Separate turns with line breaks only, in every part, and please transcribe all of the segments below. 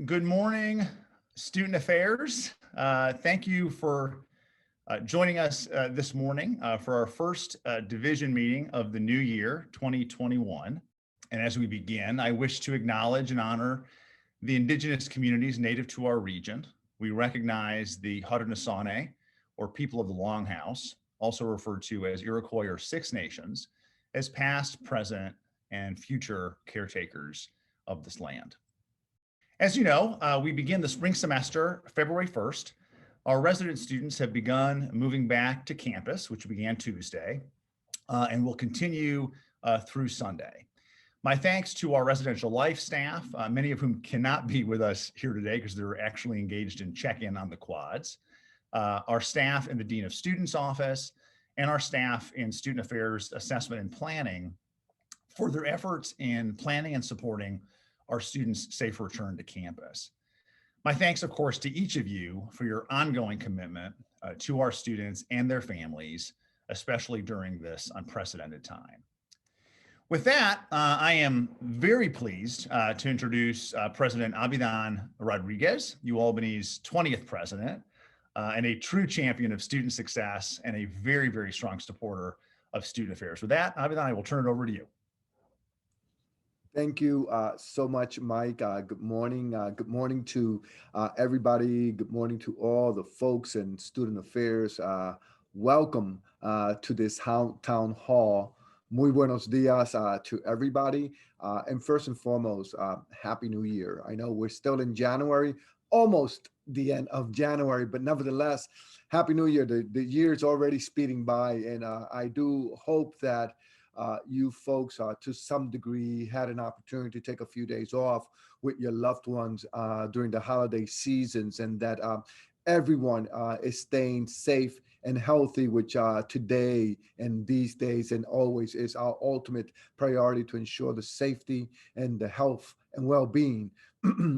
Good morning, Student Affairs. Thank you for joining us this morning for our first division meeting of the new year, 2021. And as we begin, I wish to acknowledge and honor the indigenous communities native to our region. We recognize the Haudenosaunee, or people of the Longhouse, also referred to as Iroquois or Six Nations, as past, present, and future caretakers of this land. As you know, we begin the spring semester February 1st. Our resident students have begun moving back to campus, which began Tuesday, and will continue through Sunday. My thanks to our residential life staff, many of whom cannot be with us here today because they're actually engaged in check-in on the quads, our staff in the Dean of Students office, and our staff in Student Affairs Assessment and Planning for their efforts in planning and supporting our students' safe return to campus. My thanks, of course, to each of you for your ongoing commitment to our students and their families, especially during this unprecedented time. With that, I am very pleased to introduce President Abidan Rodriguez, UAlbany's 20th president, and a true champion of student success and a very, very strong supporter of student affairs. With that, Abidan, I will turn it over to you.
Thank you so much, Mike. Good morning. Good morning to everybody. Good morning to all the folks in student affairs. Welcome to this town hall. Muy buenos dias to everybody. And first and foremost, Happy New Year. I know we're still in January, almost the end of January, but nevertheless, Happy New Year. The year is already speeding by, and I do hope that you folks to some degree had an opportunity to take a few days off with your loved ones during the holiday seasons, and that everyone is staying safe and healthy, which today and these days and always is our ultimate priority to ensure the safety and the health and well-being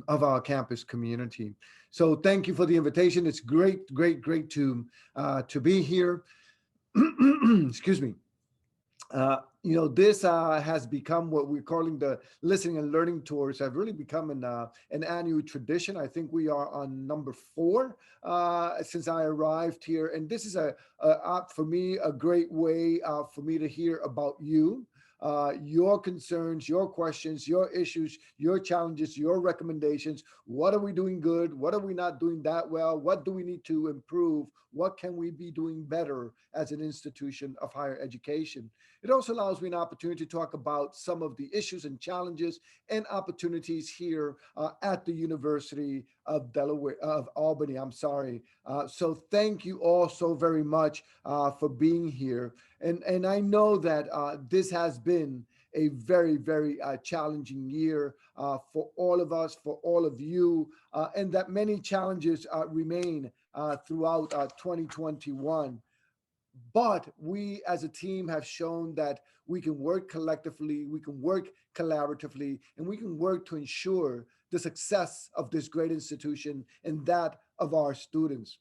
of our campus community. So thank you for the invitation. It's great to be here. Excuse me. This has become what we're calling the listening and learning tours have really become an annual tradition. I think we are on number 4 since I arrived here. And this is for me, a great way for me to hear about you, your concerns, your questions, your issues, your challenges, your recommendations. What are we doing good? What are we not doing that well? What do we need to improve? What can we be doing better as an institution of higher education? It also allows me an opportunity to talk about some of the issues and challenges and opportunities here at the University of Albany. I'm sorry. So thank you all so very much for being here. And I know that this has been a very, very challenging year for all of us, for all of you, and that many challenges remain throughout 2021. But we as a team have shown that we can work collectively, we can work collaboratively, and we can work to ensure the success of this great institution and that of our students.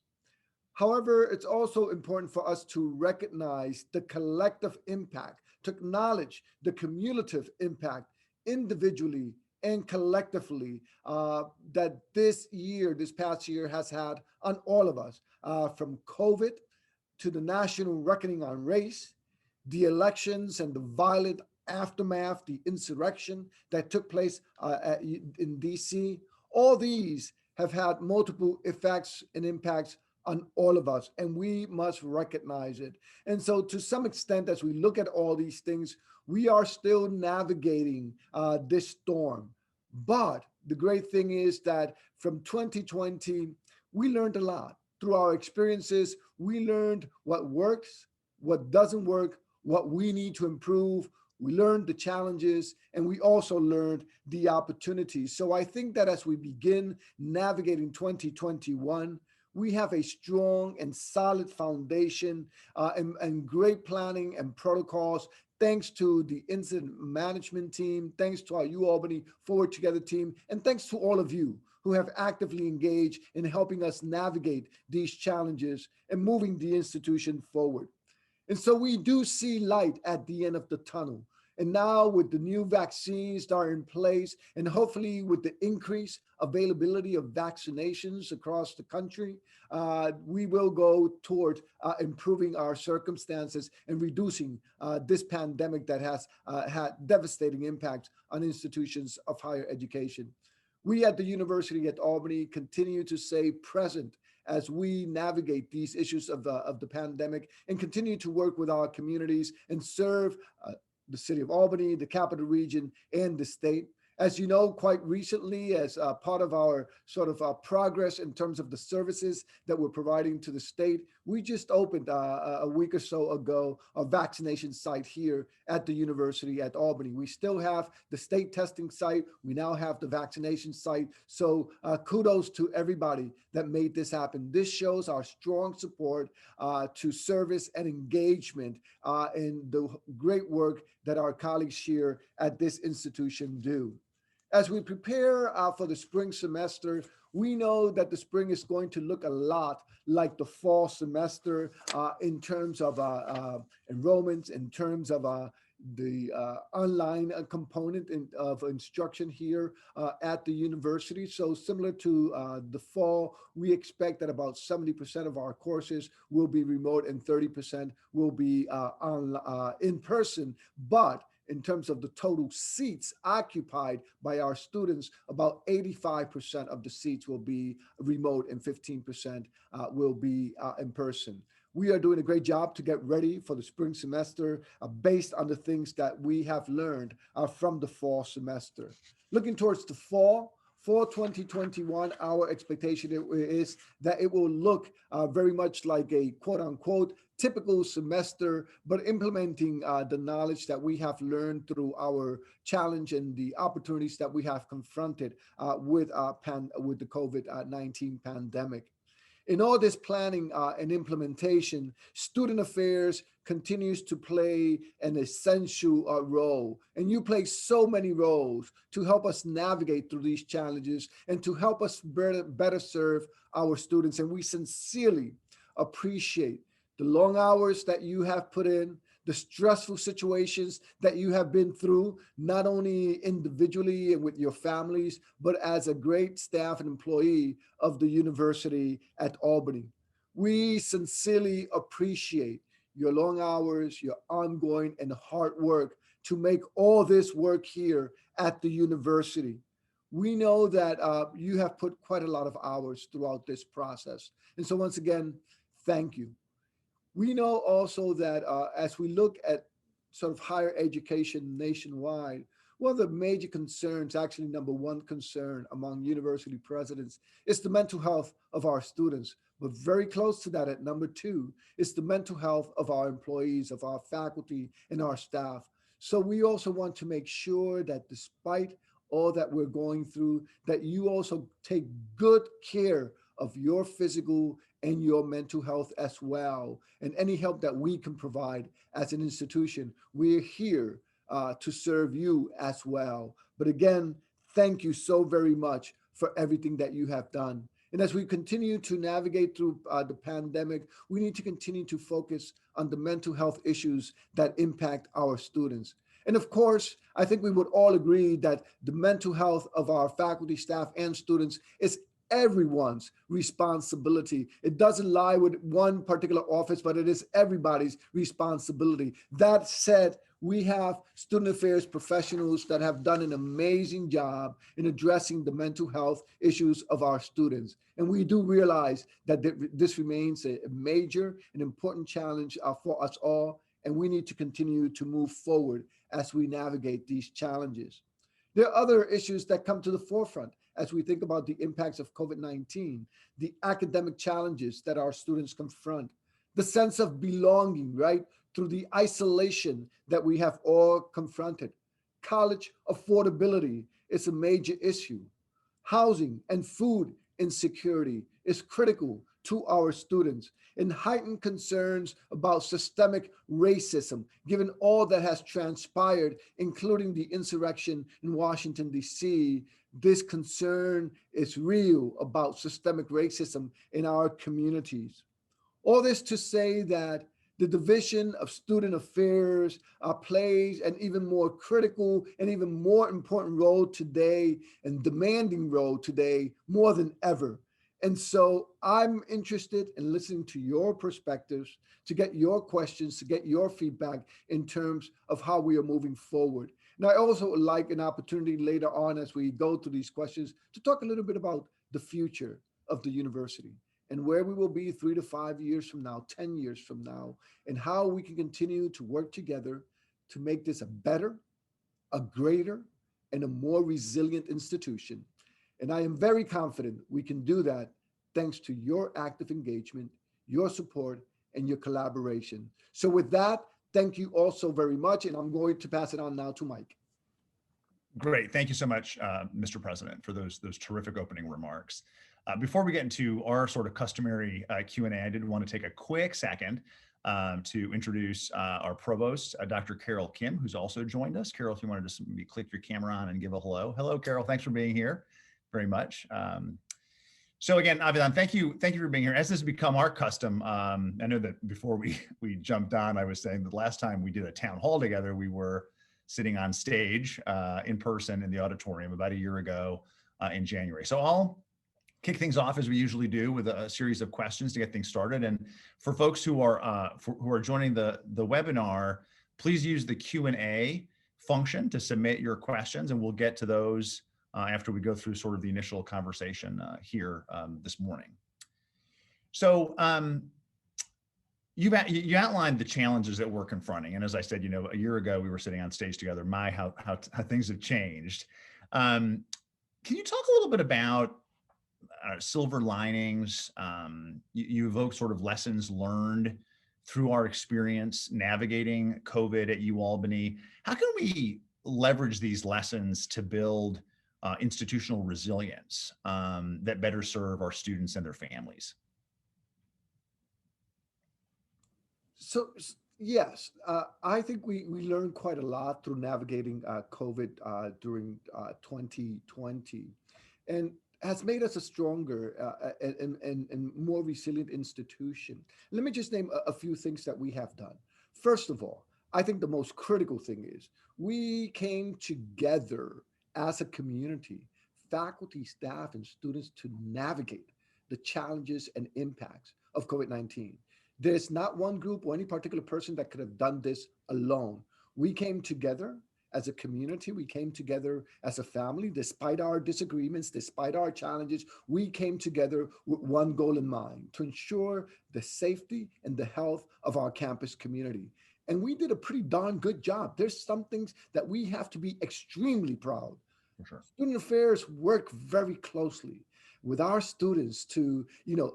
However, it's also important for us to recognize the collective impact, to acknowledge the cumulative impact individually and collectively that this past year has had on all of us, from COVID to the national reckoning on race, the elections and the violent aftermath, the insurrection that took place in DC. All these have had multiple effects and impacts on all of us, and we must recognize it. And so to some extent, as we look at all these things, we are still navigating this storm. But the great thing is that from 2020, we learned a lot. Through our experiences, we learned what works, what doesn't work, what we need to improve. We learned the challenges, and we also learned the opportunities. So I think that as we begin navigating 2021, we have a strong and solid foundation and great planning and protocols, thanks to the incident management team, thanks to our UAlbany Forward Together team, and thanks to all of you who have actively engaged in helping us navigate these challenges and moving the institution forward. And so we do see light at the end of the tunnel. And now with the new vaccines that are in place, and hopefully with the increased availability of vaccinations across the country, we will go toward improving our circumstances and reducing this pandemic that has had devastating impact on institutions of higher education. We at the University at Albany continue to stay present as we navigate these issues of the pandemic and continue to work with our communities and serve the city of Albany, the capital region, and the state. As you know, quite recently, as part of our sort of progress in terms of the services that we're providing to the state, we just opened a week or so ago a vaccination site here at the University at Albany. We still have the state testing site. We now have the vaccination site. So kudos to everybody that made this happen. This shows our strong support to service and engagement in the great work that our colleagues here at this institution do. As we prepare for the spring semester, we know that the spring is going to look a lot like the fall semester in terms of enrollments, in terms of the online component of instruction here at the university. So similar to the fall, we expect that about 70% of our courses will be remote and 30% will be in person. But in terms of the total seats occupied by our students, about 85% of the seats will be remote and 15% will be in person. We are doing a great job to get ready for the spring semester based on the things that we have learned from the fall semester. Looking towards the fall, for 2021, our expectation is that it will look very much like a quote unquote typical semester, but implementing the knowledge that we have learned through our challenge and the opportunities that we have confronted with the COVID-19 pandemic. In all this planning and implementation, student affairs continues to play an essential role. And you play so many roles to help us navigate through these challenges and to help us better serve our students. And we sincerely appreciate the long hours that you have put in, the stressful situations that you have been through, not only individually and with your families, but as a great staff and employee of the University at Albany. We sincerely appreciate your long hours, your ongoing and hard work to make all this work here at the university. We know that you have put quite a lot of hours throughout this process. And so once again, thank you. We know also that as we look at sort of higher education nationwide, one of the major concerns, actually number one concern among university presidents, is the mental health of our students. But very close to that at number two is the mental health of our employees, of our faculty and our staff. So we also want to make sure that despite all that we're going through, that you also take good care of your physical and your mental health as well. And any help that we can provide as an institution, we're here to serve you as well. But again, thank you so very much for everything that you have done. And as we continue to navigate through the pandemic, we need to continue to focus on the mental health issues that impact our students. And of course, I think we would all agree that the mental health of our faculty, staff, and students is everyone's responsibility. It doesn't lie with one particular office, but it is everybody's responsibility. That said, we have student affairs professionals that have done an amazing job in addressing the mental health issues of our students. And we do realize that this remains a major and important challenge for us all, and we need to continue to move forward as we navigate these challenges. There are other issues that come to the forefront as we think about the impacts of COVID-19, the academic challenges that our students confront, the sense of belonging, right, through the isolation that we have all confronted. College affordability is a major issue. Housing and food insecurity is critical to our students, and heightened concerns about systemic racism, given all that has transpired, including the insurrection in Washington, D.C. This concern is real about systemic racism in our communities. All this to say that the Division of Student Affairs plays an even more critical and even more important role today, and demanding role today more than ever. And so I'm interested in listening to your perspectives, to get your questions, to get your feedback in terms of how we are moving forward. And I also would like an opportunity later on as we go through these questions to talk a little bit about the future of the university and where we will be 3 to 5 years from now, 10 years from now, and how we can continue to work together to make this a better, a greater, and a more resilient institution. And I am very confident we can do that thanks to your active engagement, your support, and your collaboration. So, with that, thank you all so very much. And I'm going to pass it on now to Mike.
Great. Thank you so much, Mr. President, for those terrific opening remarks. Before we get into our sort of customary Q&A, I did want to take a quick second to introduce our provost, Dr. Carol Kim, who's also joined us. Carol, if you wanted to maybe click your camera on and give a hello. Hello, Carol. Thanks for being here very much. So again, Avidan, thank you for being here. As this has become our custom, I know that before we jumped on, I was saying that last time we did a town hall together, we were sitting on stage in person in the auditorium about a year ago in January. So I'll kick things off as we usually do with a series of questions to get things started. And for folks who are joining the webinar, please use the Q&A function to submit your questions, and we'll get to those after we go through sort of the initial conversation here this morning. So you outlined the challenges that we're confronting, and as I said, a year ago we were sitting on stage together. How things have changed. Can you talk a little bit about silver linings? You evoke sort of lessons learned through our experience navigating COVID at UAlbany. How can we leverage these lessons to build institutional resilience that better serve our students and their families?
So yes, I think we learned quite a lot through navigating COVID during 2020, and has made us a stronger and more resilient institution. Let me just name a few things that we have done. First of all, I think the most critical thing is we came together as a community, faculty, staff, and students, to navigate the challenges and impacts of COVID-19. There's not one group or any particular person that could have done this alone. We came together as a community. We came together as a family, despite our disagreements, despite our challenges. We came together with one goal in mind: to ensure the safety and the health of our campus community. And we did a pretty darn good job. There's some things that we have to be extremely proud.
For sure.
Student Affairs work very closely with our students to,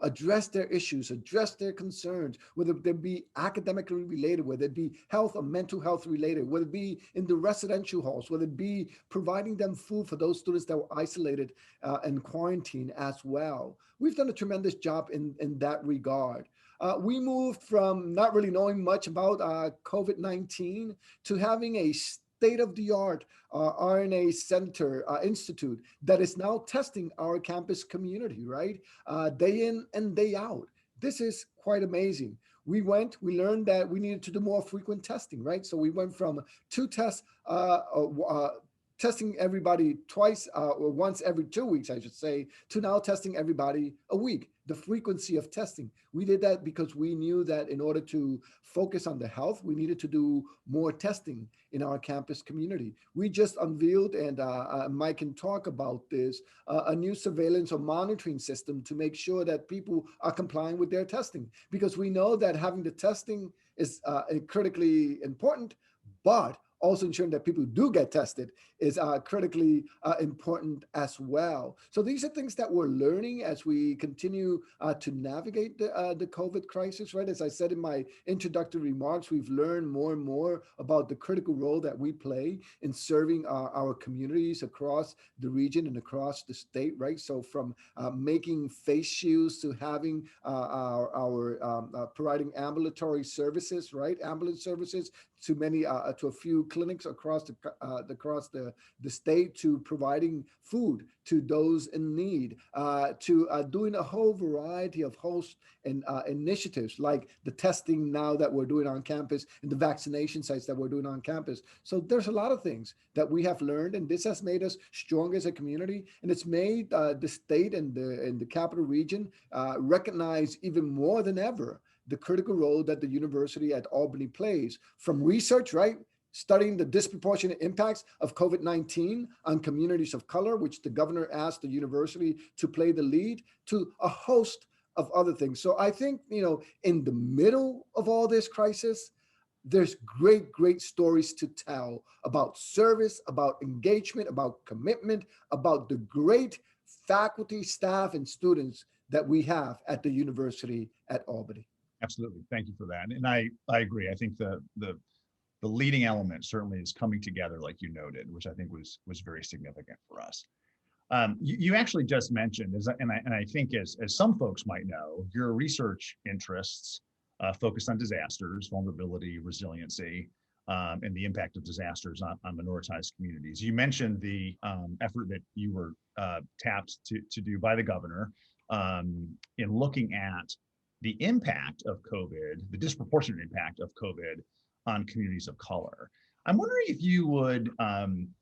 address their issues, address their concerns, whether they be academically related, whether it be health or mental health related, whether it be in the residential halls, whether it be providing them food for those students that were isolated and quarantined as well. We've done a tremendous job in that regard. We moved from not really knowing much about COVID-19 to having a state-of-the-art RNA Center Institute that is now testing our campus community, right? Day in and day out. This is quite amazing. We learned that we needed to do more frequent testing, right? So we went from 2 tests, testing everybody twice or once every 2 weeks, I should say, to now testing everybody a week. The frequency of testing. We did that because we knew that in order to focus on the health, we needed to do more testing in our campus community. We just unveiled, and Mike can talk about this, a new surveillance or monitoring system to make sure that people are complying with their testing. Because we know that having the testing is critically important, but also ensuring that people do get tested is critically important as well. So these are things that we're learning as we continue to navigate the COVID crisis, right? As I said in my introductory remarks, we've learned more and more about the critical role that we play in serving our communities across the region and across the state, right? So from making face shields to having our providing ambulatory services, right? Ambulance services, to many to a few clinics across the state, to providing food to those in need, to doing a whole variety of host and initiatives like the testing now that we're doing on campus and the vaccination sites that we're doing on campus. So there's a lot of things that we have learned, and this has made us strong as a community, and it's made the state and the capital region recognize even more than ever the critical role that the University at Albany plays, from research, right? Studying the disproportionate impacts of COVID-19 on communities of color, which the governor asked the university to play the lead, to a host of other things. So I think, in the middle of all this crisis, there's great stories to tell about service, about engagement, about commitment, about the great faculty, staff, and students that we have at the University at Albany.
Absolutely. Thank you for that. And I agree. I think the leading element certainly is coming together, like you noted, which I think was very significant for us. You actually just mentioned, and I think as some folks might know, your research interests focused on disasters, vulnerability, resiliency, and the impact of disasters on minoritized communities. You mentioned the effort that you were tapped to do by the governor in looking at the impact of COVID, the disproportionate impact of COVID on communities of color. I'm wondering if you would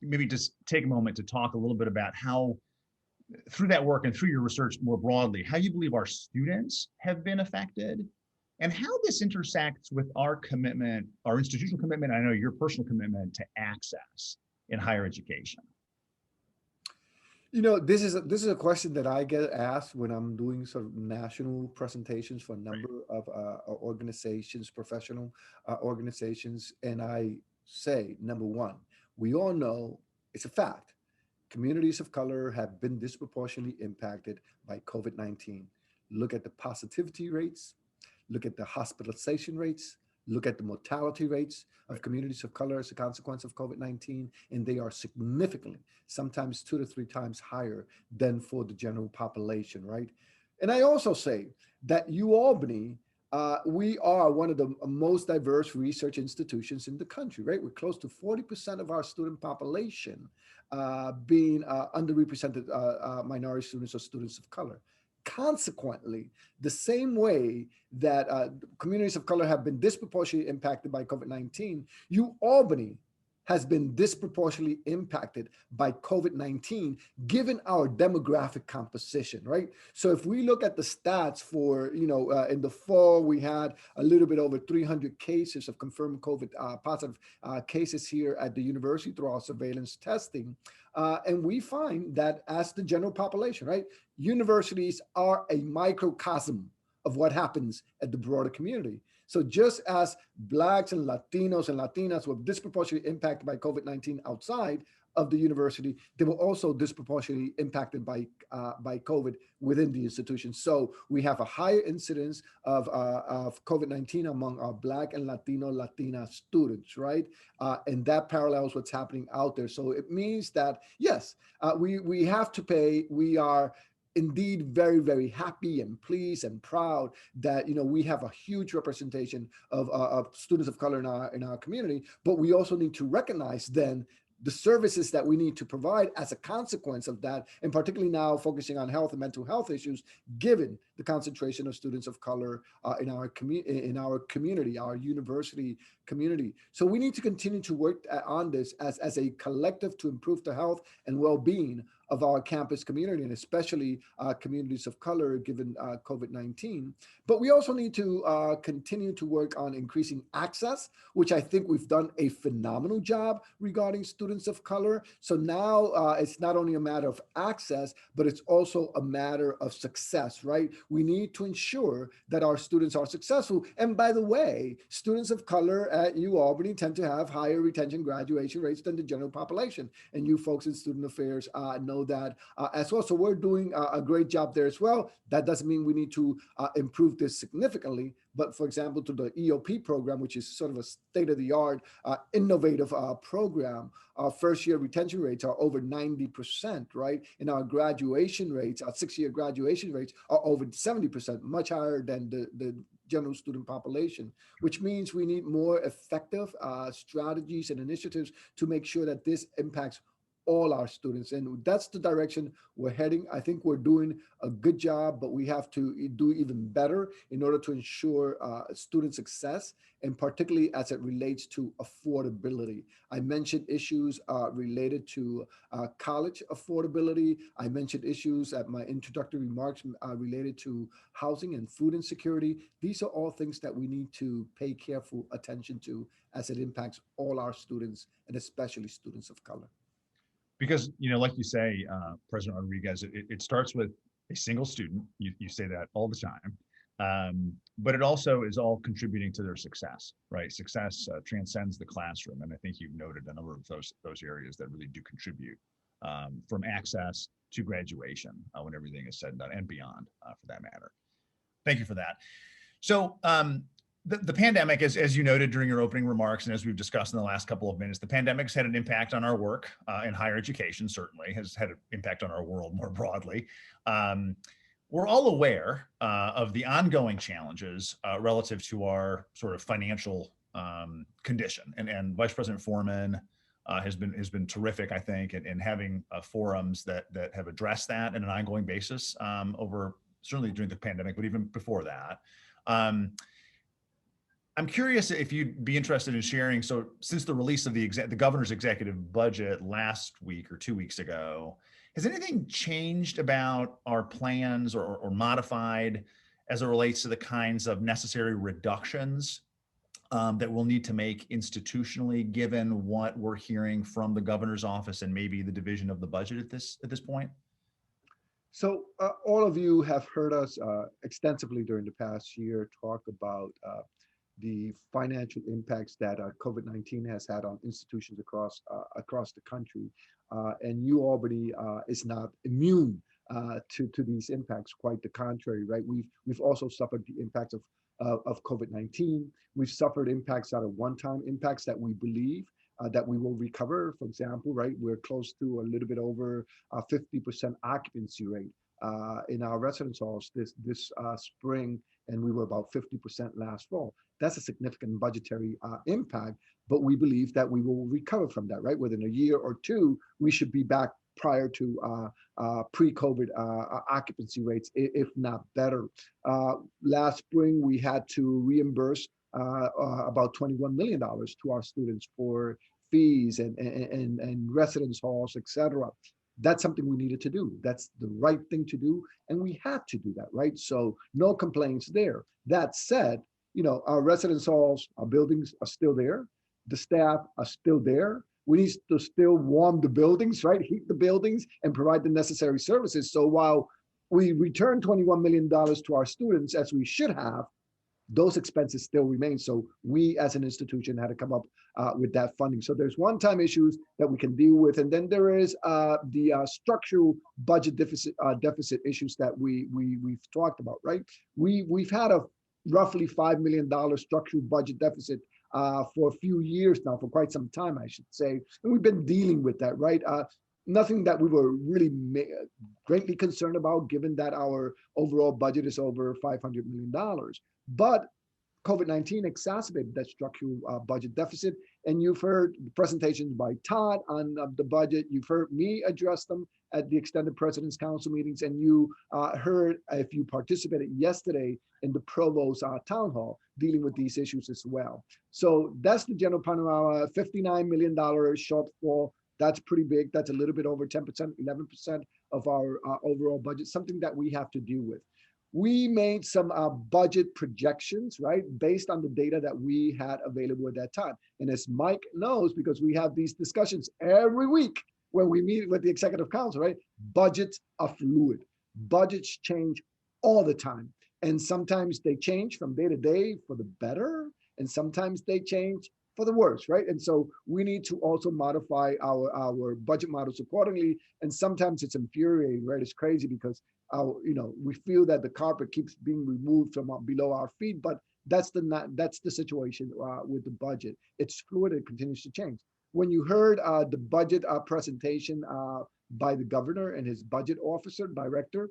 maybe just take a moment to talk a little bit about how, through that work and through your research more broadly, how you believe our students have been affected and how this intersects with our commitment, our institutional commitment, I know your personal commitment to access in higher education.
This is a question that I get asked when I'm doing sort of national presentations for a number of organizations, professional organizations. And I say, number one, we all know it's a fact. Communities of color have been disproportionately impacted by COVID-19. Look at the positivity rates, look at the hospitalization rates, look at the mortality rates of communities of color as a consequence of COVID-19, and they are significantly, sometimes 2 to 3 times higher than for the general population, right? And I also say that UAlbany, we are one of the most diverse research institutions in the country, right? We're close to 40% of our student population being underrepresented minority students or students of color. Consequently, the same way that communities of color have been disproportionately impacted by COVID-19, UAlbany has been disproportionately impacted by COVID-19, given our demographic composition, right? So if we look at the stats for, in the fall, we had a little bit over 300 cases of confirmed COVID positive cases here at the university through our surveillance testing. And we find that as the general population, right, universities are a microcosm of what happens at the broader community. So just as Blacks and Latinos and Latinas were disproportionately impacted by COVID-19 outside of the university, they were also disproportionately impacted by COVID within the institution. So we have a higher incidence of COVID-19 among our Black and Latina students, right? And that parallels what's happening out there. So it means that, yes, we have to pay. We are indeed very happy and pleased and proud that we have a huge representation of students of color in our community, but we also need to recognize then the services that we need to provide as a consequence of that, and particularly now focusing on health and mental health issues, given the concentration of students of color in our community, our university community. So we need to continue to work on this as a collective to improve the health and well-being of our campus community, and especially communities of color, given COVID-19. But we also need to continue to work on increasing access, which I think we've done a phenomenal job regarding students of color. So now it's not only a matter of access, but it's also a matter of success, right? We need to ensure that our students are successful. And by the way, students of color at UAlbany tend to have higher retention graduation rates than the general population. And you folks in student affairs know that as well. So we're doing a great job there as well. That doesn't mean we need to improve this significantly, but for example, to the EOP program, which is sort of a state-of-the-art, innovative program, our first-year retention rates are over 90%, right? And our graduation rates, our 6-year graduation rates are over 70%, much higher than the general student population, which means we need more effective strategies and initiatives to make sure that this impacts all our students. And that's the direction we're heading. I think we're doing a good job, but we have to do even better in order to ensure student success, and particularly as it relates to affordability. I mentioned issues related to college affordability. I mentioned issues at my introductory remarks related to housing and food insecurity. These are all things that we need to pay careful attention to as it impacts all our students, and especially students of color.
Because, like you say, President Rodriguez, it starts with a single student. You say that all the time. But it also is all contributing to their success, right? Success transcends the classroom. And I think you've noted a number of those areas that really do contribute, from access to graduation, when everything is said and done, and beyond, for that matter. Thank you for that. So the pandemic, as you noted during your opening remarks, and as we've discussed in the last couple of minutes, the pandemic's had an impact on our work in higher education, certainly has had an impact on our world more broadly. We're all aware of the ongoing challenges relative to our sort of financial condition, and Vice President Foreman has been terrific, I think, in having forums that have addressed that on an ongoing basis over certainly during the pandemic, but even before that. I'm curious if you'd be interested in sharing. So since the release of the governor's executive budget last week or 2 weeks ago, has anything changed about our plans or modified as it relates to the kinds of necessary reductions that we'll need to make institutionally, given what we're hearing from the governor's office and maybe the division of the budget at this point?
So all of you have heard us extensively during the past year talk about the financial impacts that COVID-19 has had on institutions across the country, and UAlbany is not immune to these impacts. Quite the contrary, right? We've also suffered the impacts of COVID-19. We've suffered impacts out of one-time impacts that we believe that we will recover. For example, right, we're close to a little bit over 50% occupancy rate in our residence halls this spring, and we were about 50% last fall. That's a significant budgetary impact, but we believe that we will recover from that, right? Within a year or two, we should be back prior to pre-COVID occupancy rates, if not better. Last spring, we had to reimburse about $21 million to our students for fees and residence halls, et cetera. That's something we needed to do. That's the right thing to do, and we had to do that, right? So no complaints there. That said, our residence halls, our buildings are still there. The staff are still there. We need to still warm the buildings, right? Heat the buildings and provide the necessary services. So while we return $21 million to our students, as we should have, those expenses still remain. So we as an institution had to come up with that funding. So there's one-time issues that we can deal with. And then there is the structural budget deficit issues that we've talked about, right? We've had a roughly $5 million structural budget deficit for a few years now, for quite some time, I should say. And we've been dealing with that, right? Nothing that we were really greatly concerned about, given that our overall budget is over $500 million. But COVID-19 exacerbated that structural budget deficit. And you've heard presentations by Todd on the budget. You've heard me address them at the extended President's Council meetings. And you heard, if you participated yesterday in the Provost Town Hall, dealing with these issues as well. So that's the general panorama. $59 million shortfall. That's pretty big. That's a little bit over 10%, 11% of our overall budget, something that we have to deal with. We made some budget projections, right, based on the data that we had available at that time. And as Mike knows, because we have these discussions every week when we meet with the Executive Council, right, budgets are fluid. Budgets change all the time. And sometimes they change from day to day for the better, and sometimes they change for the worse, right? And so we need to also modify our budget models accordingly. And sometimes it's infuriating, right? It's crazy because we feel that the carpet keeps being removed from below our feet, but that's the situation with the budget. It's fluid, it continues to change. When you heard the budget presentation by the governor and his budget officer, director,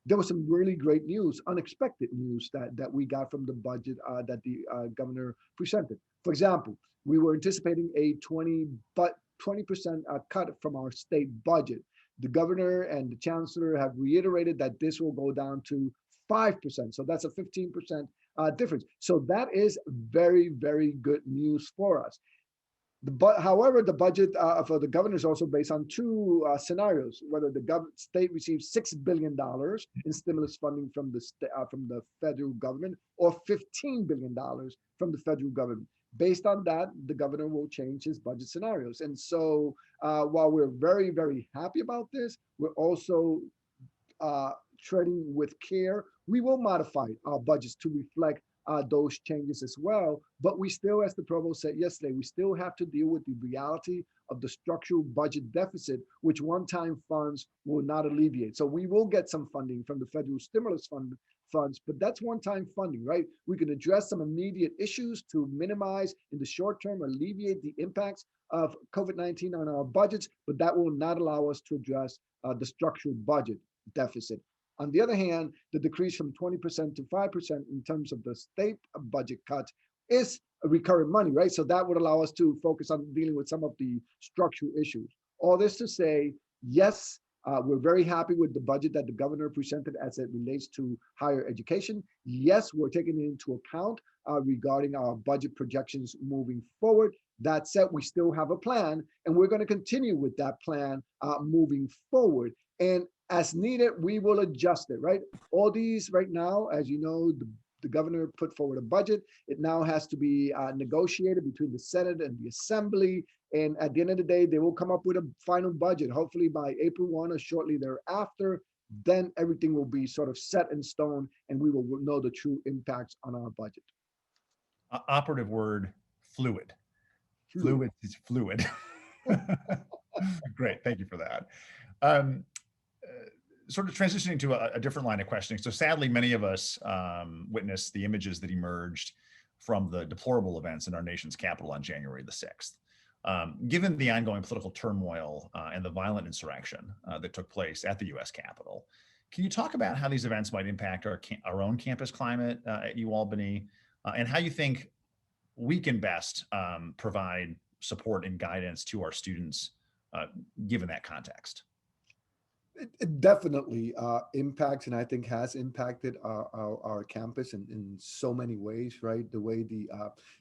there was some really great news, unexpected news that we got from the budget that the governor presented. For example, we were anticipating a 20% cut from our state budget. The governor and the chancellor have reiterated that this will go down to 5%. So that's a 15% difference. So that is very, very good news for us. However, the budget for the governor is also based on two scenarios: whether the state receives $6 billion in stimulus funding from the federal government, or $15 billion from the federal government. Based on that, the governor will change his budget scenarios. And so, while we're very, very happy about this, we're also treading with care. We will modify our budgets to reflect those changes as well. But we still, as the provost said yesterday, we still have to deal with the reality of the structural budget deficit, which one-time funds will not alleviate. So we will get some funding from the federal stimulus funds, but that's one-time funding, right? We can address some immediate issues to minimize in the short term, alleviate the impacts of COVID-19 on our budgets, but that will not allow us to address the structural budget deficit. On the other hand, the decrease from 20% to 5% in terms of the state budget cuts is recurring money, right? So that would allow us to focus on dealing with some of the structural issues. All this to say, yes, we're very happy with the budget that the governor presented as it relates to higher education. Yes, we're taking it into account regarding our budget projections moving forward. That said, we still have a plan, and we're going to continue with that plan moving forward. And as needed, we will adjust it, right? All these right now, as you know, the governor put forward a budget. It now has to be negotiated between the Senate and the Assembly. And at the end of the day, they will come up with a final budget, hopefully by April 1 or shortly thereafter. Then everything will be sort of set in stone, and we will know the true impacts on our budget.
Operative word, fluid. Fluid is fluid. Great, thank you for that. Sort of transitioning to a different line of questioning. So sadly, many of us witnessed the images that emerged from the deplorable events in our nation's capital on January the 6th. Given the ongoing political turmoil and the violent insurrection that took place at the U.S. Capitol, can you talk about how these events might impact our own campus climate at UAlbany, and how you think we can best provide support and guidance to our students given that context?
It definitely impacts, and I think has impacted our campus in so many ways, right? The way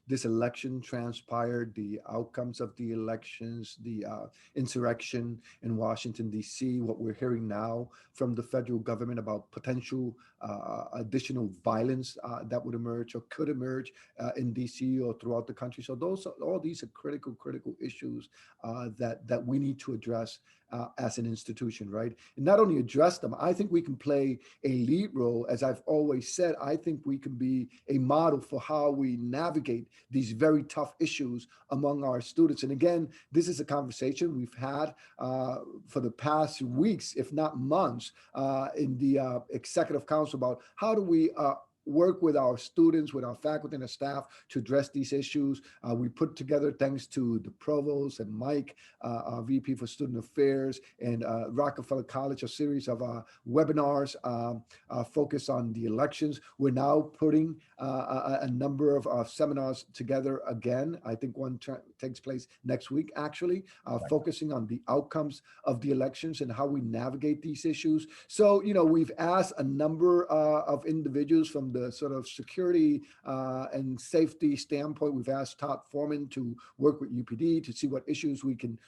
this election transpired, the outcomes of the elections, the insurrection in Washington, D.C., what we're hearing now from the federal government about potential additional violence that would emerge or could emerge in D.C. or throughout the country. So all these are critical issues that we need to address as an institution, right? And not only address them, I think we can play a lead role. As I've always said, I think we can be a model for how we navigate these very tough issues among our students. And again, this is a conversation we've had for the past weeks, if not months, in the Executive Council about how do we work with our students, with our faculty and our staff to address these issues. We put together, thanks to the provost and Mike, our VP for Student Affairs, and Rockefeller College, a series of webinars focused on the elections. We're now putting a number of seminars together again. I think one takes place next week, actually, focusing on the outcomes of the elections and how we navigate these issues. So, we've asked a number of individuals from the sort of security and safety standpoint. We've asked Todd Foreman to work with UPD to see what issues we can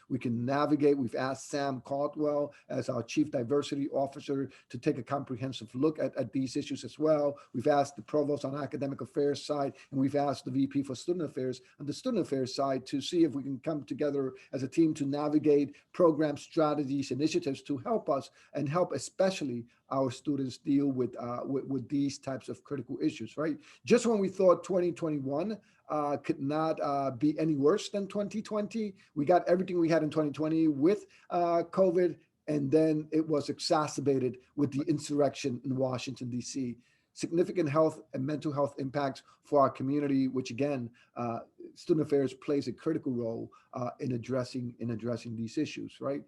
navigate. We've asked Sam Caldwell as our Chief Diversity Officer to take a comprehensive look at these issues as well. We've asked the Provost on Academic Affairs side, and we've asked the VP for Student Affairs on the Student Affairs side to see if we can come together as a team to navigate program strategies, initiatives to help us and help especially our students deal with these types of critical issues, right? Just when we thought 2021 could not be any worse than 2020, we got everything we had in 2020 with COVID, and then it was exacerbated with the insurrection in Washington, D.C. Significant health and mental health impacts for our community, which again, Student Affairs plays a critical role in addressing these issues, right?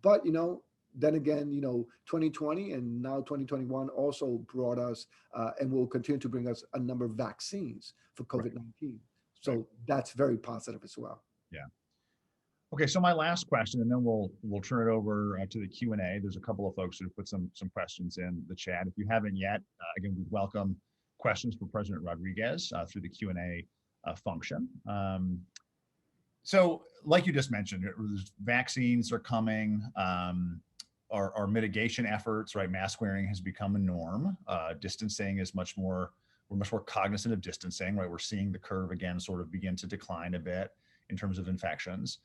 But then again, 2020 and now 2021 also brought us and will continue to bring us a number of vaccines for
Right.
COVID-19. So
Right.
that's very positive as well.
Yeah. Okay, so my last question, and then we'll turn it over to the Q&A. There's a couple of folks who have put some questions in the chat. If you haven't yet, again, we welcome questions for President Rodriguez through the Q&A function. So, like you just mentioned, vaccines are coming. Our mitigation efforts, right? Mask wearing has become a norm. Distancing is we're much more cognizant of distancing, right? We're seeing the curve again sort of begin to decline a bit in terms of infections.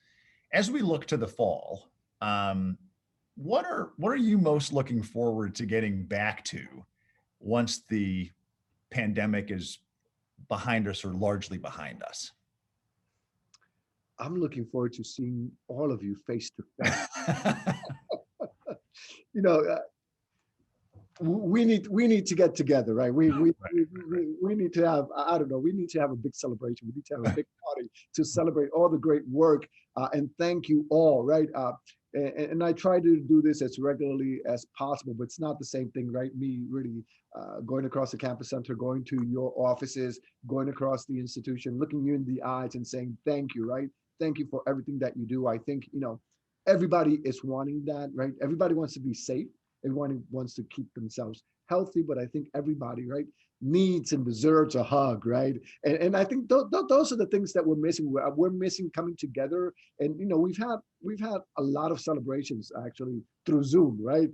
As we look to the fall, what are you most looking forward to getting back to once the pandemic is behind us or largely behind us?
I'm looking forward to seeing all of you face to face. You know, we need to get together, right? We need to have, I don't know, we need to have a big celebration. We need to have a big party to celebrate all the great work and thank you all, right? And I try to do this as regularly as possible, but it's not the same thing, right? Me really going across the campus center, going to your offices, going across the institution, looking you in the eyes and saying thank you, right? Thank you for everything that you do. I think, everybody is wanting that, right? Everybody wants to be safe. Everyone wants to keep themselves healthy, but I think everybody, right, needs and deserves a hug, right? And I think those are the things that we're missing. We're missing coming together, and we've had a lot of celebrations actually through Zoom, right?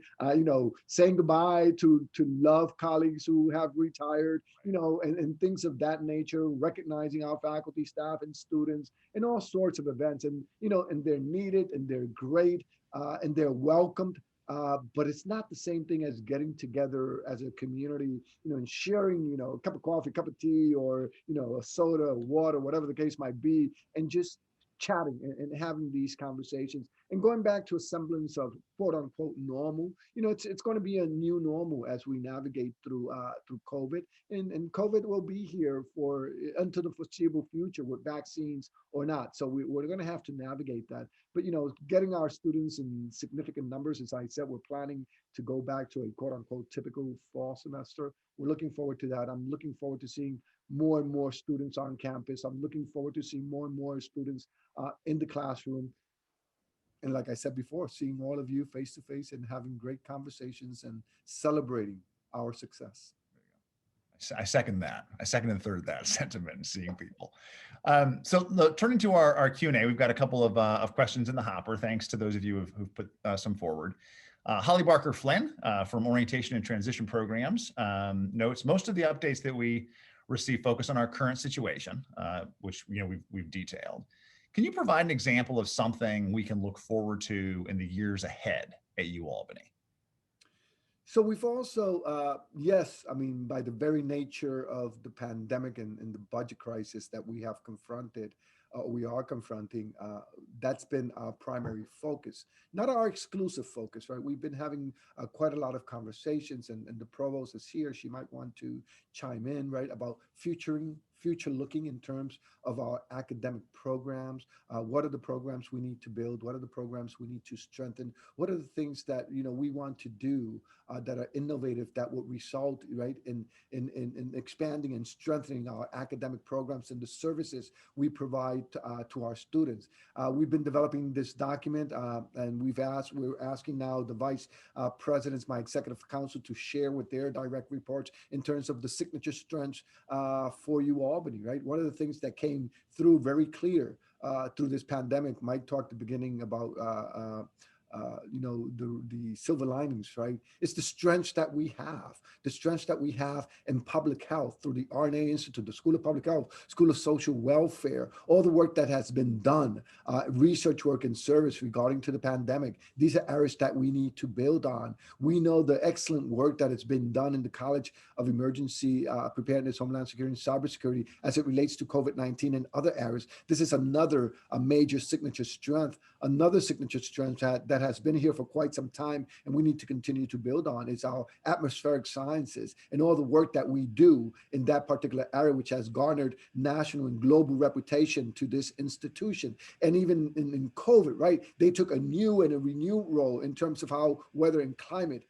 Saying goodbye to loved colleagues who have retired, and things of that nature. Recognizing our faculty, staff, and students, and all sorts of events, and and they're needed and they're great, and they're welcomed. But it's not the same thing as getting together as a community, and sharing, a cup of coffee, cup of tea, or, a soda, water, whatever the case might be, and just chatting and having these conversations and going back to a semblance of quote unquote normal. It's going to be a new normal as we navigate through COVID, and COVID will be here for until the foreseeable future with vaccines or not. So we're going to have to navigate that. But getting our students in significant numbers, as I said, we're planning to go back to a quote unquote typical fall semester. We're looking forward to that. I'm looking forward to seeing more and more students on campus. I'm looking forward to seeing more and more students in the classroom. And like I said before, seeing all of you face to face and having great conversations and celebrating our success.
I second that. I second and third that sentiment, seeing people. So turning to our Q&A, we've got a couple of questions in the hopper, thanks to those of you who've put some forward. Holly Barker Flynn from Orientation and Transition Programs notes, most of the updates that we receive focus on our current situation, which we've detailed. Can you provide an example of something we can look forward to in the years ahead at UAlbany?
So we've also, yes, I mean, by the very nature of the pandemic and the budget crisis that we have confronted, we are confronting, that's been our primary focus, not our exclusive focus, right? We've been having quite a lot of conversations, and the provost is here. She might want to chime in, right, about future looking in terms of our academic programs. What are the programs we need to build? What are the programs we need to strengthen? What are the things that we want to do that are innovative, that will result, right, in expanding and strengthening our academic programs and the services we provide to our students. We've been developing this document, and we're asking now the vice presidents, my executive council, to share with their direct reports in terms of the signature strengths for UAlbany, right? One of the things that came through very clear through this pandemic, Mike talked at the beginning about the silver linings, right? It's the strengths that we have in public health through the RNA Institute, the School of Public Health, School of Social Welfare, all the work that has been done, research work and service regarding to the pandemic. These are areas that we need to build on. We know the excellent work that has been done in the College of Emergency Preparedness, Homeland Security, and Cybersecurity as it relates to COVID-19 and other areas. This is a major signature strength, another signature strength that that has been here for quite some time and we need to continue to build on is our atmospheric sciences and all the work that we do in that particular area, which has garnered national and global reputation to this institution. And even in COVID, right, they took a new and a renewed role in terms of how weather and climate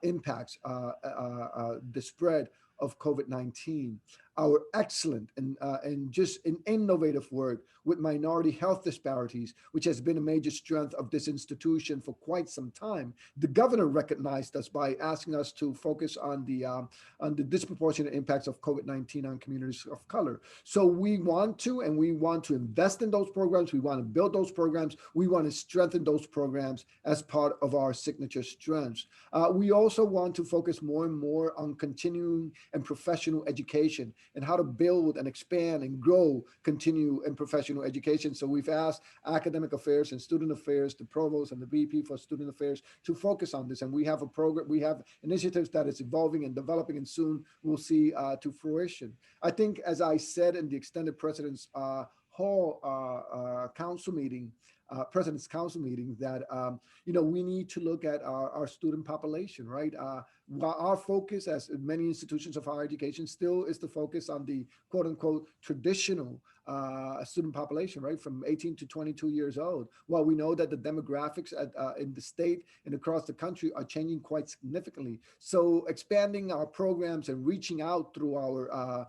impacts the spread of COVID-19. Our excellent and just an innovative work with minority health disparities, which has been a major strength of this institution for quite some time. The governor recognized us by asking us to focus on the disproportionate impacts of COVID-19 on communities of color. So we want to invest in those programs. We want to build those programs. We want to strengthen those programs as part of our signature strengths. We also want to focus more and more on continuing and professional education and how to build and expand and grow continue and professional education. So we've asked academic affairs and student affairs, the provost and the VP for student affairs to focus on this. And we have a program, we have initiatives that is evolving and developing and soon we'll see to fruition. I think, as I said in the extended President's Hall council meeting, President's Council meeting, that we need to look at our student population, right? While our focus, as many institutions of higher education, still is to focus on the quote unquote traditional student population, right, from 18 to 22 years old. While we know that the demographics in the state and across the country are changing quite significantly, so expanding our programs and reaching out through our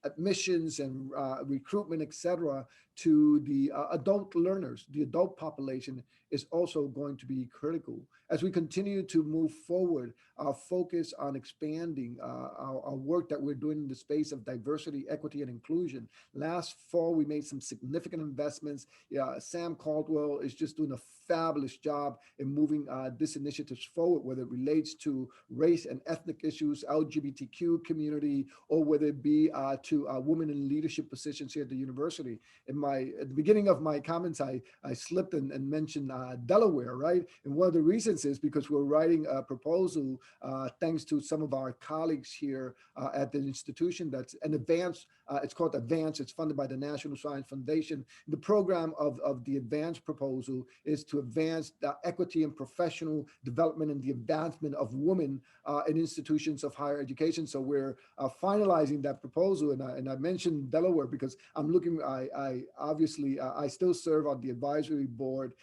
admissions and recruitment, et cetera, to the adult learners, the adult population, is also going to be critical. As we continue to move forward, our focus on expanding our work that we're doing in the space of diversity, equity, and inclusion. Last fall, we made some significant investments. Sam Caldwell is just doing a fabulous job in moving this initiatives forward, whether it relates to race and ethnic issues, LGBTQ community, or whether it be to women in leadership positions here at the university. At the beginning of my comments, I slipped and mentioned Delaware, right? And one of the reasons is because we're writing a proposal, thanks to some of our colleagues here at the institution, that's an advanced, it's called Advance, it's funded by the National Science Foundation. The program of the Advance proposal is to advance the equity and professional development and the advancement of women in institutions of higher education. So we're finalizing that proposal. And I mentioned Delaware because I'm looking, I still serve on the advisory board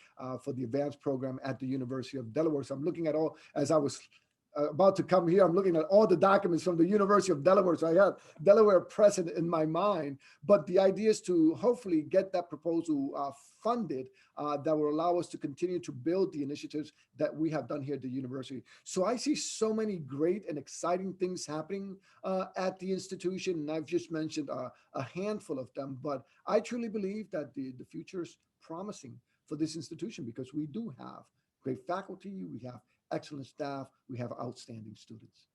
for the advanced program at the University of Delaware. So I'm looking at all, as I was about to come here, I'm looking at all the documents from the University of Delaware. So I have Delaware present in my mind, but the idea is to hopefully get that proposal funded that will allow us to continue to build the initiatives that we have done here at the university. So I see so many great and exciting things happening at the institution. And I've just mentioned a handful of them, but I truly believe that the future is promising for this institution because we do have great faculty, we have excellent staff, we have outstanding students.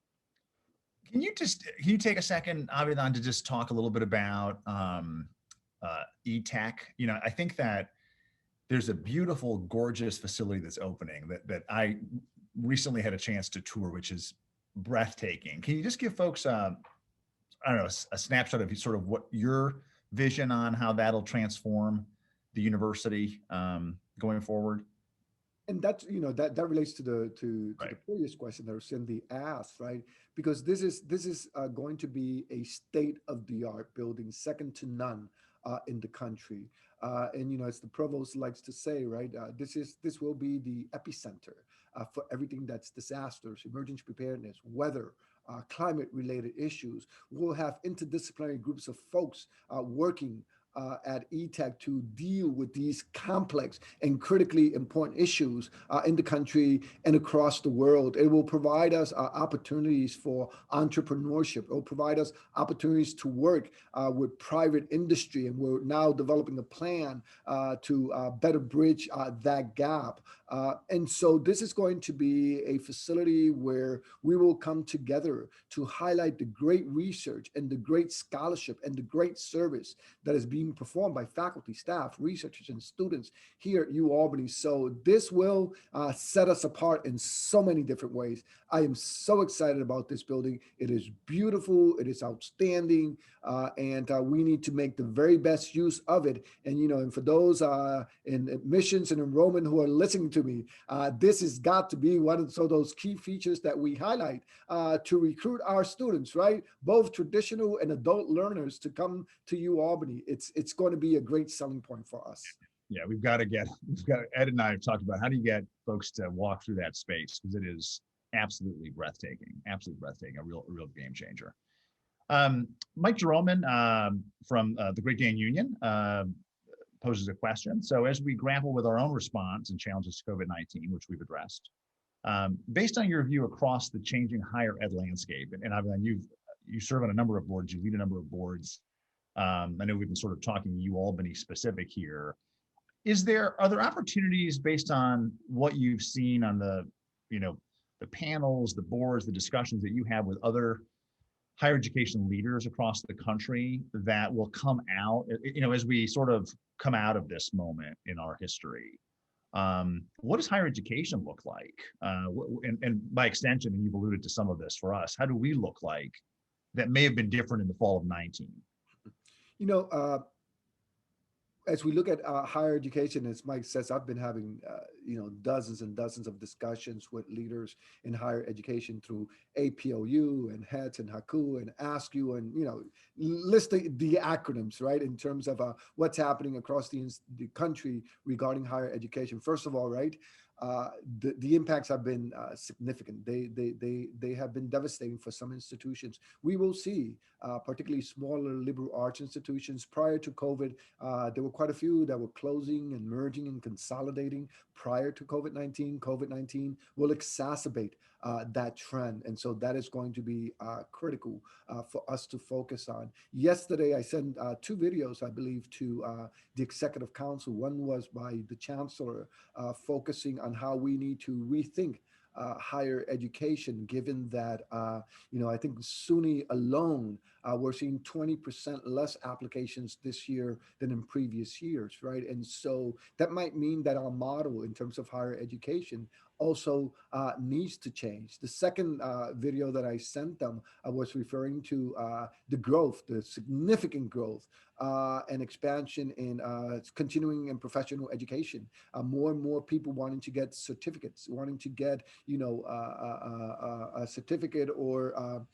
Can you take a second, Avidan, to just talk a little bit about ETech? I think that there's a beautiful, gorgeous facility that's opening that I recently had a chance to tour, which is breathtaking. Can you just give folks, I don't know, a snapshot of sort of what your vision on how that'll transform the university going forward?
And that's, that relates to the
Right.
the previous question that Cindy asked, right? Because this is going to be a state-of-the-art building, second to none in the country. And as the provost likes to say, right, this will be the epicenter for everything that's disasters, emergency preparedness, weather, climate-related issues. We'll have interdisciplinary groups of folks working at ETech to deal with these complex and critically important issues in the country and across the world. It will provide us opportunities for entrepreneurship. It will provide us opportunities to work with private industry. And we're now developing a plan to better bridge that gap. And so this is going to be a facility where we will come together to highlight the great research and the great scholarship and the great service that is being performed by faculty, staff, researchers, and students here at UAlbany. So this will set us apart in so many different ways. I am so excited about this building. It is beautiful. It is outstanding. And we need to make the very best use of it. And, and for those in admissions and enrollment who are listening to me, this has got to be one of those key features that we highlight to recruit our students, right? Both traditional and adult learners to come to UAlbany. It's going to be a great selling point for us.
Yeah, Ed and I have talked about how do you get folks to walk through that space, because it is absolutely breathtaking, a real game changer. Mike Jeroman from the Great Dane Union poses a question. So as we grapple with our own response and challenges to COVID-19, which we've addressed, based on your view across the changing higher ed landscape, and I mean, you serve on a number of boards, you lead a number of boards. I know we've been sort of talking UAlbany specific here. Are there opportunities based on what you've seen on the panels, the boards, the discussions that you have with other higher education leaders across the country that will come out, as we sort of come out of this moment in our history? What does higher education look like? And by extension, and you've alluded to some of this for us, how do we look like that may have been different in the fall of 19?
As we look at higher education, as Mike says, I've been having dozens and dozens of discussions with leaders in higher education through APOU and HETS and HAKU and ASKU and list the acronyms, right, in terms of what's happening across the country regarding higher education. First of all, right, the impacts have been significant. They have been devastating for some institutions. We will see, particularly smaller liberal arts institutions. Prior to COVID, there were quite a few that were closing and merging and consolidating prior to COVID-19. COVID-19 will exacerbate that trend. And so that is going to be critical for us to focus on. Yesterday, I sent 2 videos, I believe, to the Executive Council. One was by the Chancellor focusing on how we need to rethink higher education, given that, I think SUNY alone, we're seeing 20% less applications this year than in previous years, right? And so that might mean that our model in terms of higher education also needs to change. The second video that I sent them, I was referring to the significant growth and expansion in continuing and professional education. More and more people wanting to get certificates, wanting to get, a certificate or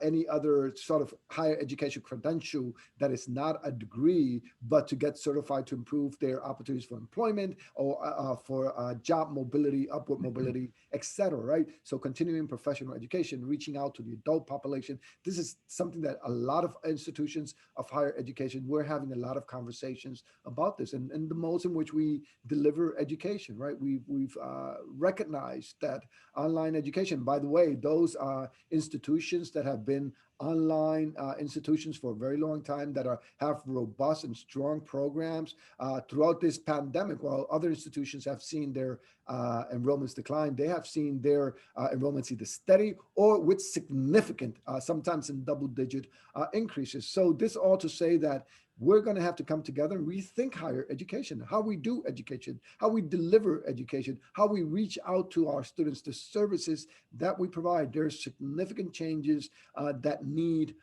any other sort of higher education credential that is not a degree, but to get certified to improve their opportunities for employment or for job mobility, upward mobility, etc. Right? So continuing professional education, reaching out to the adult population. This is something that a lot of institutions of higher education, we're having a lot of conversations about this, and the modes in which we deliver education. Right? We've recognized that online education. By the way, those institutions that have been online institutions for a very long time that have robust and strong programs throughout this pandemic, while other institutions have seen their enrollments decline, they have seen their enrollments either steady or with significant, sometimes in double-digit increases. So this all to say that we're going to have to come together and rethink higher education, how we do education, how we deliver education, how we reach out to our students, the services that we provide. There's significant changes that need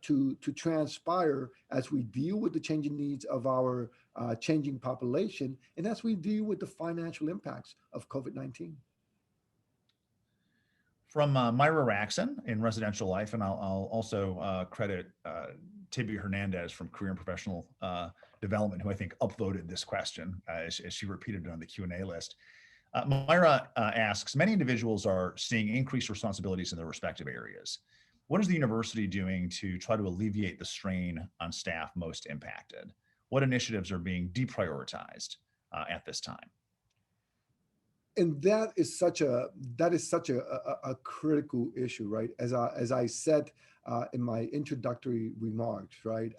to transpire as we deal with the changing needs of our changing population and as we deal with the financial impacts of COVID-19.
From Myra Raxon in Residential Life, and I'll also credit Tibby Hernandez from Career and Professional Development, who I think upvoted this question as she repeated it on the Q&A list. Myra asks, many individuals are seeing increased responsibilities in their respective areas. What is the university doing to try to alleviate the strain on staff most impacted? What initiatives are being deprioritized at this time?
And that is such a critical issue, right? As I said in my introductory remarks, right?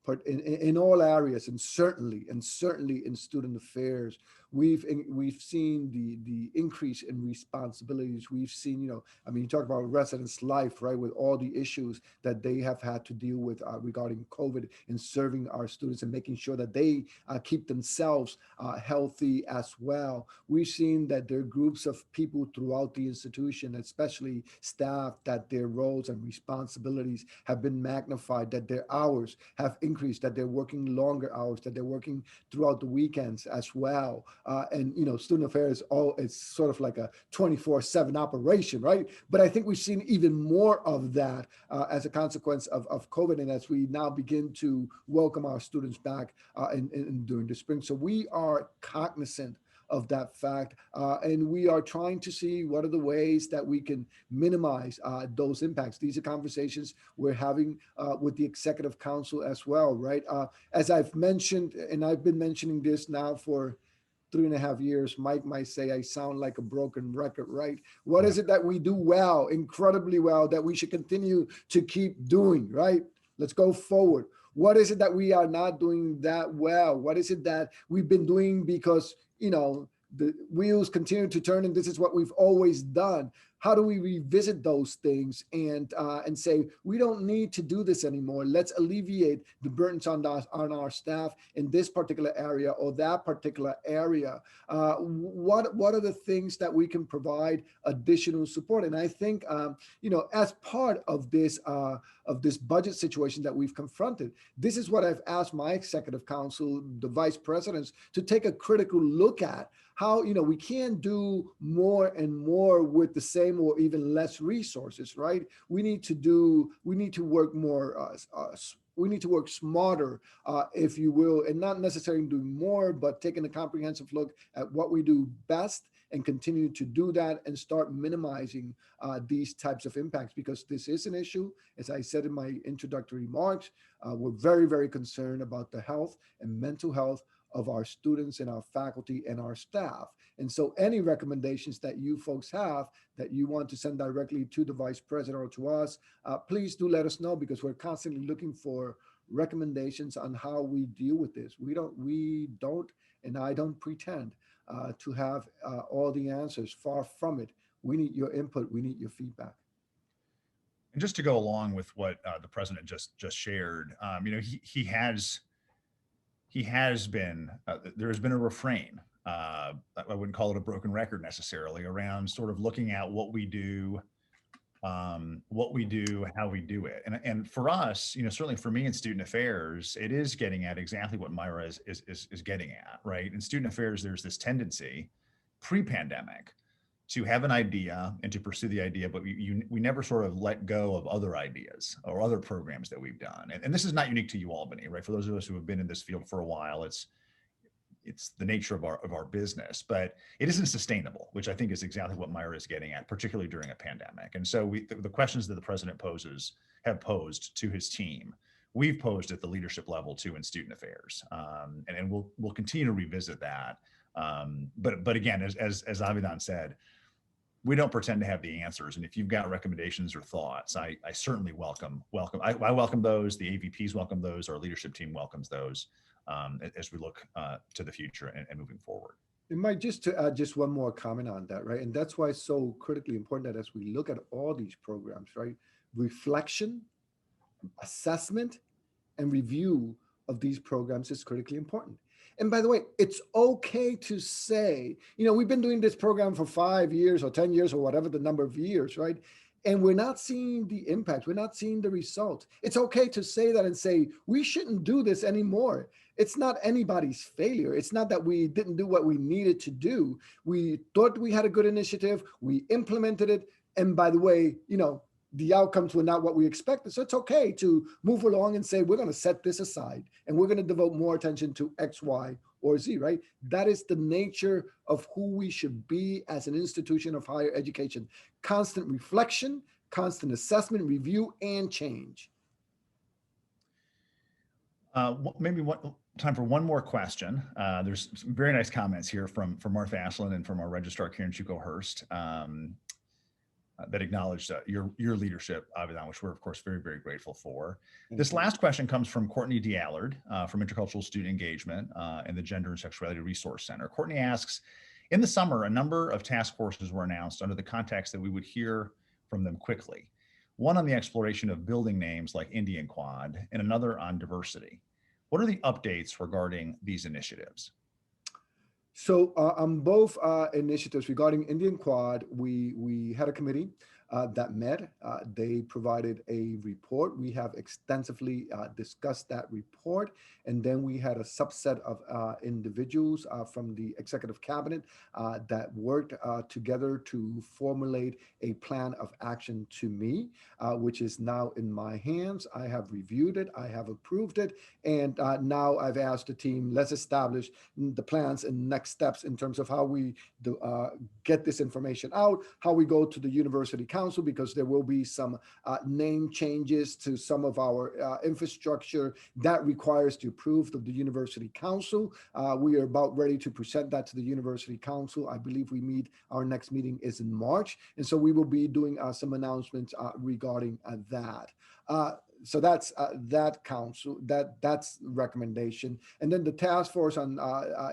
But in all areas, and certainly in student affairs, we've seen the increase in responsibilities. We've seen, I mean, you talk about residents' life, right, with all the issues that they have had to deal with regarding COVID and serving our students and making sure that they keep themselves healthy as well. We've seen that there are groups of people throughout the institution, especially staff, that their roles and responsibilities have been magnified, that their hours have increased, that they're working longer hours, that they're working throughout the weekends as well. And student affairs, it's sort of like a 24/7 operation, right? But I think we've seen even more of that as a consequence of COVID, and as we now begin to welcome our students back during the spring. So we are cognizant of that fact, and we are trying to see what are the ways that we can minimize those impacts. These are conversations we're having with the Executive Council as well, right? As I've mentioned, and I've been mentioning this now for 3.5 years. Mike might say I sound like a broken record, right? What is it that we do well, incredibly well, that we should continue to keep doing, right? Let's go forward. What is it that we are not doing that well? What is it that we've been doing because, the wheels continue to turn and this is what we've always done? How do we revisit those things and say, we don't need to do this anymore? Let's alleviate the burdens on our staff in this particular area or that particular area. What are the things that we can provide additional support? And I think, as part of this budget situation that we've confronted, this is what I've asked my Executive Council, the vice presidents, to take a critical look at. How, we can't do more and more with the same or even less resources, right? We need to work more, we need to work smarter, if you will, and not necessarily doing more, but taking a comprehensive look at what we do best and continue to do that and start minimizing these types of impacts, because this is an issue. As I said in my introductory remarks, we're very, very concerned about the health and mental health of our students and our faculty and our staff. And so any recommendations that you folks have that you want to send directly to the vice president or to us, please do let us know, because we're constantly looking for recommendations on how we deal with this. We don't, and I don't pretend to have all the answers. Far from it. We need your input. We need your feedback.
And just to go along with what the president just shared, he has been, there has been a refrain, I wouldn't call it a broken record necessarily, around sort of looking at what we do, how we do it. And for us, certainly for me in student affairs, it is getting at exactly what Myra is getting at, right? In student affairs, there's this tendency pre-pandemic to have an idea and to pursue the idea, but we never sort of let go of other ideas or other programs that we've done. And this is not unique to UAlbany, right? For those of us who have been in this field for a while, it's the nature of our business, but it isn't sustainable, which I think is exactly what Myra is getting at, particularly during a pandemic. And so the questions that the president have posed to his team, we've posed at the leadership level too in student affairs, and we'll continue to revisit that. But again, as Avidan said, we don't pretend to have the answers. And if you've got recommendations or thoughts, I certainly welcome. I welcome those. The AVPs welcome those. Our leadership team welcomes those as we look to the future and moving forward.
It might just to add just one more comment on that, right? And that's why it's so critically important that as we look at all these programs, right, reflection, assessment, and review of these programs is critically important. And by the way, it's okay to say, we've been doing this program for 5 years or 10 years or whatever the number of years, right? And we're not seeing the impact. We're not seeing the results. It's okay to say that and say, we shouldn't do this anymore. It's not anybody's failure. It's not that we didn't do what we needed to do. We thought we had a good initiative. We implemented it. And by the way, the outcomes were not what we expected. So it's okay to move along and say, we're going to set this aside and we're going to devote more attention to X, Y, or Z, right? That is the nature of who we should be as an institution of higher education. Constant reflection, constant assessment, review, and change.
Maybe time for one more question. There's some very nice comments here from Martha Ashland and from our registrar, Karen Chuko Hurst. that acknowledged your leadership, Avidan, which we're of course very, very grateful for.
Thank
This
you.
last question comes from Courtney D'Allard from Intercultural Student Engagement and the Gender and Sexuality Resource Center. Courtney asks, in the summer, a number of task forces were announced under the context that we would hear from them quickly. One on the exploration of building names like Indian Quad and another on diversity. What are the updates regarding these initiatives?
So on both initiatives regarding Indian Quad, we had a committee that met. They provided a report. We have extensively discussed that report. And then we had a subset of individuals from the executive cabinet that worked together to formulate a plan of action to me, which is now in my hands. I have reviewed it. I have approved it. And now I've asked the team, let's establish the plans and next steps in terms of how we get this information out, how we go to the university council, because there will be some name changes to some of our infrastructure that requires the approval of the university council. We are about ready to present that to the university council. I believe our next meeting is in March. And so we will be doing some announcements regarding that. So that's that council, that's recommendation. And then the task force on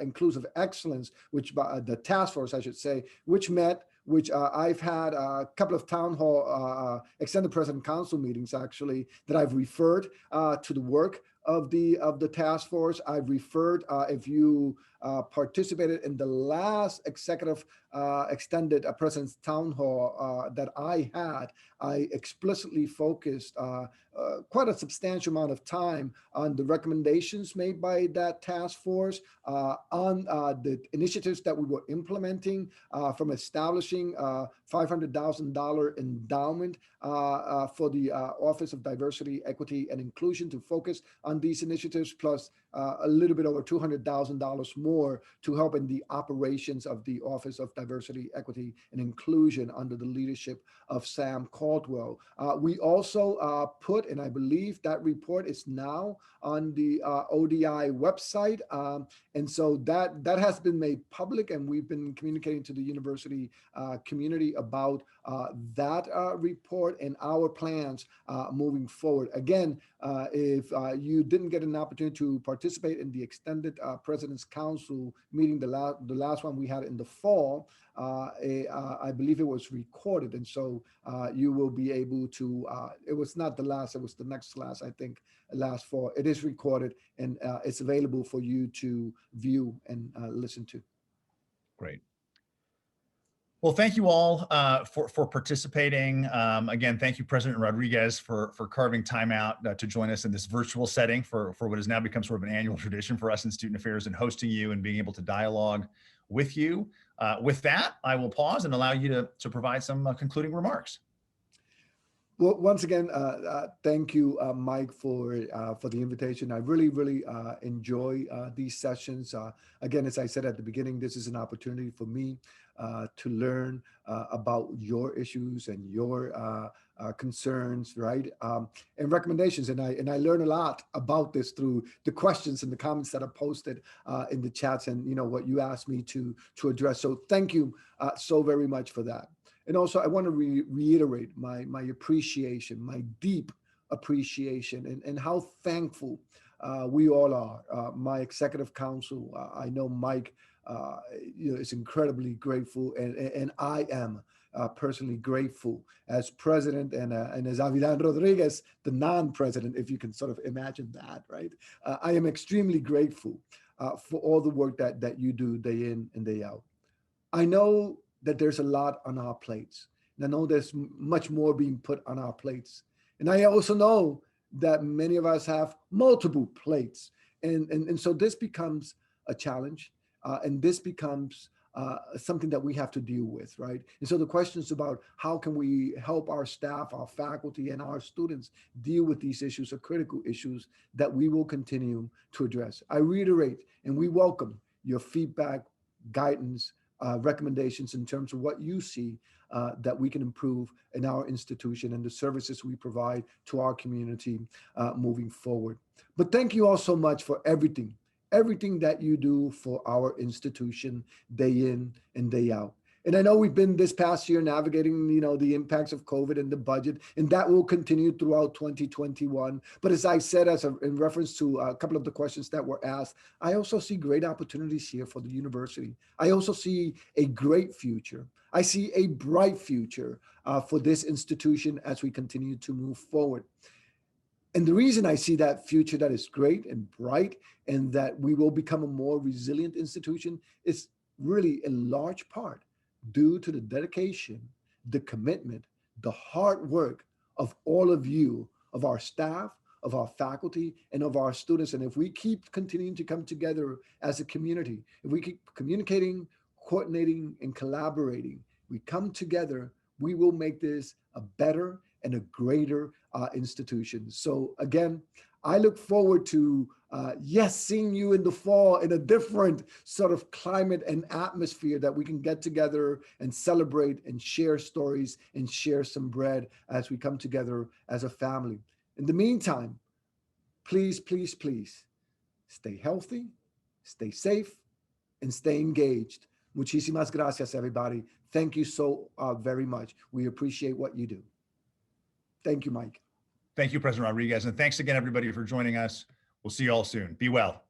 inclusive excellence, which the task force, I should say, which met, which I've had a couple of town hall extended president council meetings actually that I've referred to the work of the task force. I've referred, if you participated in the last executive extended president's town hall that I had, I explicitly focused quite a substantial amount of time on the recommendations made by that task force, on the initiatives that we were implementing, from establishing $500,000 endowment for the Office of Diversity, Equity, and Inclusion to focus on these initiatives, plus a little bit over $200,000 more to help in the operations of the Office of Diversity, Equity, and Inclusion under the leadership of Sam Caldwell. We also put, and I believe that report is now on the ODI website. And so that has been made public, and we've been communicating to the university community about that report and our plans moving forward. Again, if you didn't get an opportunity to participate in the extended President's Council meeting, the last one we had in the fall, I believe it was recorded. And so you will be able to, it was not the last, it was the next last, I think, last fall. It is recorded, and it's available for you to view and listen to.
Great. Well, thank you all for participating. Again, thank you, President Rodriguez, for carving time out to join us in this virtual setting for what has now become sort of an annual tradition for us in Student Affairs, and hosting you and being able to dialogue with you. With that, I will pause and allow you to provide some concluding remarks.
Well, once again, thank you, Mike, for the invitation. I really enjoy these sessions. Again, as I said at the beginning, this is an opportunity for me to learn about your issues and your concerns, right? And recommendations. And I learn a lot about this through the questions and the comments that are posted in the chats, and what you asked me to address. So thank you so very much for that. And also, I want to reiterate my appreciation, my deep appreciation, and how thankful we all are. My executive council, I know Mike, is incredibly grateful, and I am personally grateful as president, and as Avidan Rodriguez, the non-president, if you can sort of imagine that, right? I am extremely grateful for all the work that you do day in and day out. I know that there's a lot on our plates. And I know there's much more being put on our plates. And I also know that many of us have multiple plates. And so this becomes a challenge, and this becomes something that we have to deal with, right? And so the questions about how can we help our staff, our faculty, and our students deal with these issues are critical issues that we will continue to address. I reiterate, and we welcome your feedback, guidance, recommendations in terms of what you see that we can improve in our institution and the services we provide to our community moving forward. But thank you all so much for everything that you do for our institution day in and day out. And I know we've been this past year navigating, the impacts of COVID and the budget, and that will continue throughout 2021. But as I said, in reference to a couple of the questions that were asked, I also see great opportunities here for the university. I also see a great future. I see a bright future for this institution as we continue to move forward. And the reason I see that future that is great and bright and that we will become a more resilient institution is really in large part due to the dedication, the commitment, the hard work of all of you, of our staff, of our faculty, and of our students. And if we keep continuing to come together as a community, if we keep communicating, coordinating, and collaborating, we come together, we will make this a better and a greater institution. So again, I look forward to, seeing you in the fall in a different sort of climate and atmosphere that we can get together and celebrate and share stories and share some bread as we come together as a family. In the meantime, please, please, please stay healthy, stay safe, and stay engaged. Muchísimas gracias, everybody. Thank you so very much. We appreciate what you do. Thank you, Mike.
Thank you, President Rodriguez. And thanks again, everybody, for joining us. We'll see you all soon. Be well.